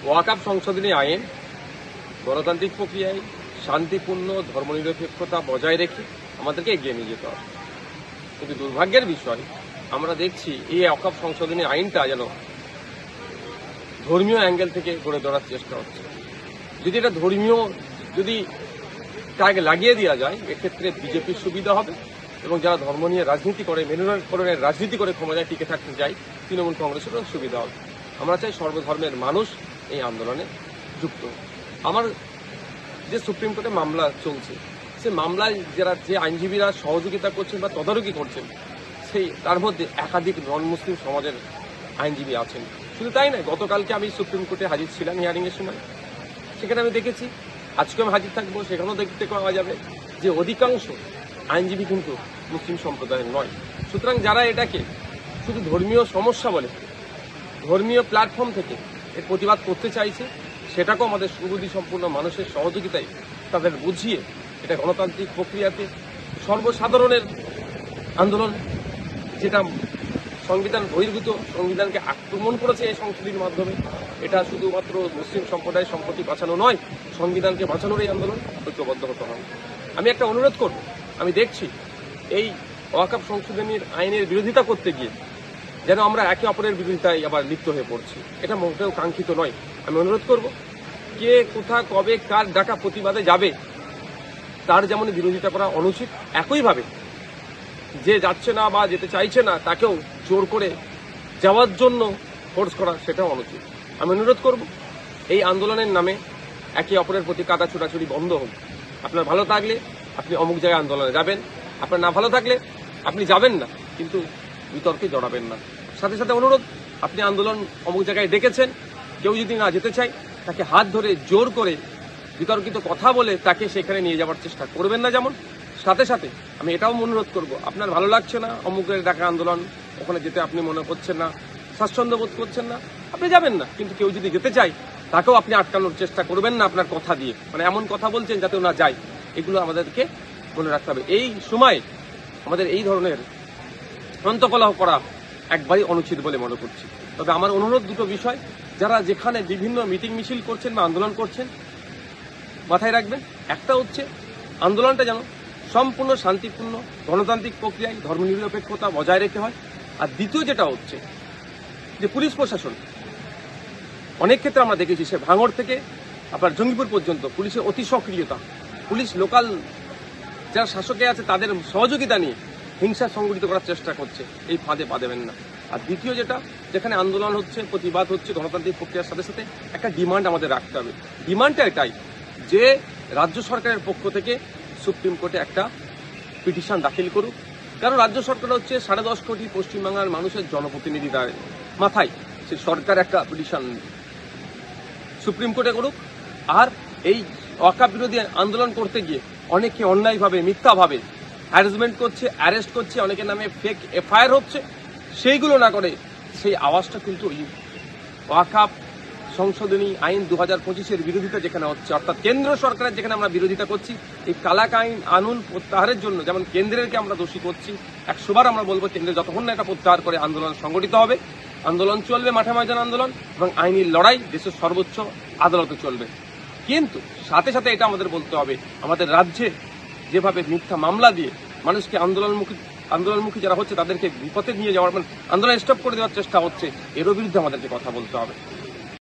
ওয়াকফ সংশোধনী আইন গণতান্ত্রিক প্রক্রিয়ায় শান্তিপূর্ণ ধর্মনিরপেক্ষতা বজায় রেখে আমাদেরকে এগিয়ে নিয়ে যেতে হবে। কিন্তু দুর্ভাগ্যের বিষয় আমরা দেখছি এই ওয়াকফ সংশোধনী আইনটা যেন ধর্মীয় অ্যাঙ্গেল থেকে গড়ে তোলার চেষ্টা হচ্ছে। যদি এটা ধর্মীয় ট্যাগ লাগিয়ে দেওয়া যায়, এক্ষেত্রে বিজেপির সুবিধা হবে এবং যারা ধর্ম নিয়ে রাজনীতি করে, মেরুকরণের রাজনীতি করে ক্ষমতায় টিকে থাকতে যায়, তৃণমূল কংগ্রেসেরও সুবিধা হবে। আমরা চাই সর্বধর্মের মানুষ এই আন্দোলনে যুক্ত। আমার যে সুপ্রিম কোর্টে মামলা চলছে, সে মামলায় যে আইনজীবীরা সহযোগিতা করছেন বা তদারকি করছেন, তার মধ্যে একাধিক নন মুসলিম সমাজের আইনজীবী আছেন। শুধু তাই নয়, গতকালকে আমি সুপ্রিম কোর্টে হাজির ছিলাম হিয়ারিংয়ের সময়, সেখানে আমি দেখেছি, আজকে আমি হাজির থাকবো, সেখানেও দেখতে পাওয়া যাবে যে অধিকাংশ আইনজীবী কিন্তু মুসলিম সম্প্রদায়ের নয়। সুতরাং যারা এটাকে শুধু ধর্মীয় সমস্যা বলে ধর্মীয় প্ল্যাটফর্ম থেকে এর প্রতিবাদ করতে চাইছে, সেটাকেও আমাদের সুবুদ্ধি সম্পূর্ণ মানুষের সহযোগিতায় তাদের বুঝিয়ে এটা গণতান্ত্রিক প্রক্রিয়াতে সর্বসাধারণের আন্দোলন, যেটা সংবিধান বহির্ভূত, সংবিধানকে আক্রমণ করেছে এই সংশোধনীর মাধ্যমে, এটা শুধুমাত্র মুসলিম সম্প্রদায়ের সম্পত্তি বাঁচানো নয়, সংবিধানকে বাঁচানোর এই আন্দোলন ঐক্যবদ্ধ হতে হবে। আমি একটা অনুরোধ করব, আমি দেখছি এই ওয়াকফ সংশোধনীর আইনের বিরোধিতা করতে গিয়ে যেন আমরা একে অপরের বিরোধিতায় আবার লিপ্ত হয়ে পড়ছি, এটা মোটেও কাঙ্ক্ষিত নয়। আমি অনুরোধ করব, কে কোথা কবে কার ডাকা প্রতিবাদে যাবে তার যেমন বিরোধিতা করা অনুচিত, একইভাবে যে যাচ্ছে না বা যেতে চাইছে না তাকেও জোর করে যাওয়ার জন্য ফোর্স করা সেটাও অনুচিত। আমি অনুরোধ করব, এই আন্দোলনের নামে একে অপরের প্রতি কাদা ছোড়াছুড়ি বন্ধ হোক। আপনার ভালো থাকলে আপনি অমুক জায়গায় আন্দোলনে যাবেন, আপনার না ভালো থাকলে আপনি যাবেন না, কিন্তু বিতর্কে জড়াবেন না। সাথে সাথে অনুরোধ, আপনি আন্দোলন অমুক জায়গায় ডেকেছেন, কেউ যদি না যেতে চায় তাকে হাত ধরে জোর করে বিতর্কিত কথা বলে তাকে সেখানে নিয়ে যাওয়ার চেষ্টা করবেন না। যেমন সাথে সাথে আমি এটাও অনুরোধ করব, আপনার ভালো লাগছে না অমুকের ডাকা আন্দোলন, ওখানে যেতে আপনি মনে করছেন না, স্বাচ্ছন্দ্য বোধ করছেন না, আপনি যাবেন না। কিন্তু কেউ যদি যেতে চায় তাকেও আপনি আটকানোর চেষ্টা করবেন না আপনার কথা দিয়ে, মানে এমন কথা বলছেন যাতে না যায়। এগুলো আমাদেরকে মনে রাখতে হবে। এই সময় আমাদের এই ধরনের অন্তকলহ করা একবারই অনুচিত বলে মনে করছি। তবে আমার অনুরোধ দুটো বিষয়, যারা যেখানে বিভিন্ন মিটিং মিছিল করছেন বা আন্দোলন করছেন, মাথায় রাখবেন, একটা হচ্ছে আন্দোলনটা যেন সম্পূর্ণ শান্তিপূর্ণ গণতান্ত্রিক প্রক্রিয়ায় ধর্মনিরপেক্ষতা বজায় রেখে হয়। আর দ্বিতীয় যেটা হচ্ছে যে পুলিশ প্রশাসন, অনেক ক্ষেত্রে আমরা দেখেছি সে ভাঙড় থেকে আপনার জঙ্গিপুর পর্যন্ত পুলিশের অতি সক্রিয়তা, পুলিশ লোকাল যারা শাসকে আছে তাদের সহযোগিতা নিয়ে হিংসা সংগঠিত করার চেষ্টা করছে, এই ফাঁদে পা দেবেন না। আর দ্বিতীয় যেটা, যেখানে আন্দোলন হচ্ছে, প্রতিবাদ হচ্ছে, গণতান্ত্রিক প্রক্রিয়ার সাথে সাথে একটা ডিমান্ড আমাদের রাখতে হবে। ডিমান্ডটা এটাই যে রাজ্য সরকারের পক্ষ থেকে সুপ্রিম কোর্টে একটা পিটিশন দাখিল করুক, কারণ রাজ্য সরকার হচ্ছে 10.5 কোটি পশ্চিমবাংলার মানুষের জনপ্রতিনিধি, তার মাথায় সেই সরকার একটা পিটিশন সুপ্রিম কোর্টে করুক। আর এই ওয়াকফ বিরোধী আন্দোলন করতে গিয়ে অনেকে অন্যায়ভাবে মিথ্যাভাবে হ্যারাসমেন্ট করছে, অ্যারেস্ট করছে, অনেকের নামে ফেক এফআইআর হচ্ছে, সেইগুলো না করে সেই আওয়াজটা কিন্তু ওই ওয়াকফ সংশোধনী আইন 2025-এর বিরোধিতা যেখানে হচ্ছে, অর্থাৎ কেন্দ্র সরকারের যেখানে আমরা বিরোধিতা করছি, এই কালাক আইন আনুন প্রত্যাহারের জন্য যেমন কেন্দ্রেরকে আমরা দোষী করছি, 100বার আমরা বলবো কেন্দ্রে যতক্ষণ না এটা প্রত্যাহার করে আন্দোলন সংগঠিত হবে, আন্দোলন চলবে, মাঠে ময়দানে আন্দোলন, এবং আইনি লড়াই দেশের সর্বোচ্চ আদালতে চলবে। কিন্তু সাথে সাথে এটা আমাদের বলতে হবে, আমাদের রাজ্যে যেভাবে মিথ্যা মামলা দিয়ে মানুষকে আন্দোলনমুখী যারা হচ্ছে তাদেরকে বিপথে নিয়ে যাওয়ার, মানে আন্দোলন স্টপ করে দেওয়ার চেষ্টা হচ্ছে, এরও বিরুদ্ধে আমাদেরকে কথা বলতে হবে।